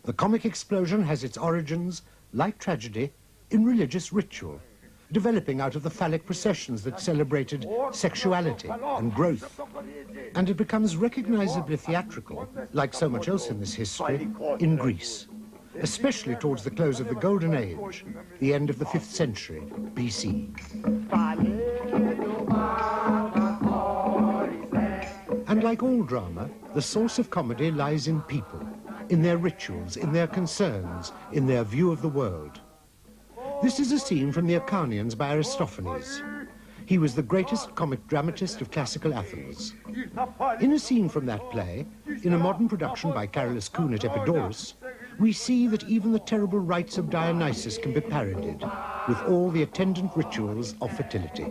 The comic explosion has its origins, like tragedy, in religious ritual, developing out of the phallic processions that celebrated sexuality and growth. And it becomes recognizably theatrical, like so much else in this history, in Greece, especially towards the close of the Golden Age, the end of the 5th century BC. And like all drama, the source of comedy lies in people, in their rituals, in their concerns, in their view of the world. This is a scene from the Acharnians by Aristophanes. He was the greatest comic dramatist of classical Athens. In a scene from that play, in a modern production by Carolus Kuhn at Epidaurus, we see that even the terrible rites of Dionysus can be parodied, with all the attendant rituals of fertility.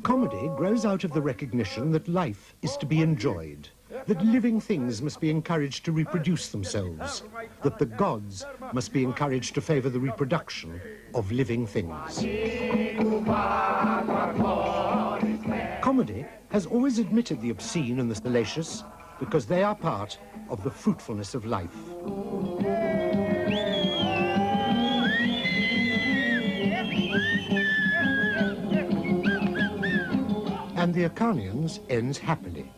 Comedy grows out of the recognition that life is to be enjoyed, that living things must be encouraged to reproduce themselves, that the gods must be encouraged to favor the reproduction of living things. Comedy has always admitted the obscene and the salacious because they are part of the fruitfulness of life. And the Acharnians ends happily.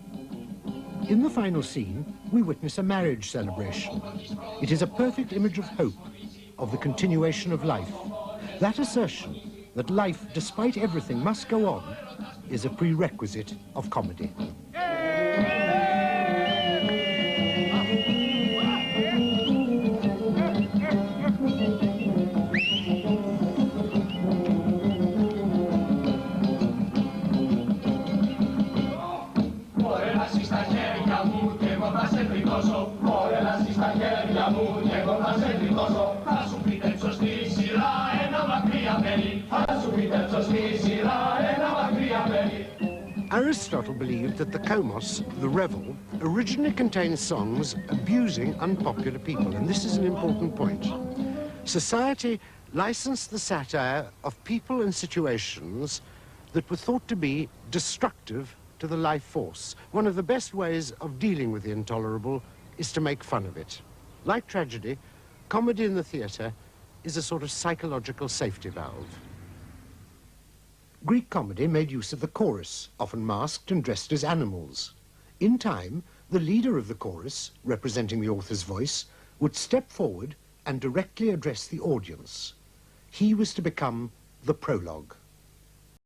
In the final scene, we witness a marriage celebration. It is a perfect image of hope, of the continuation of life. That assertion that life, despite everything, must go on, is a prerequisite of comedy. Aristotle believed that the komos, the revel, originally contained songs abusing unpopular people, and this is an important point. Society licensed the satire of people and situations that were thought to be destructive to the life force. One of the best ways of dealing with the intolerable is to make fun of it. Like tragedy, comedy in the theatre is a sort of psychological safety valve. Greek comedy made use of the chorus, often masked and dressed as animals. In time, the leader of the chorus, representing the author's voice, would step forward and directly address the audience. He was to become the prologue.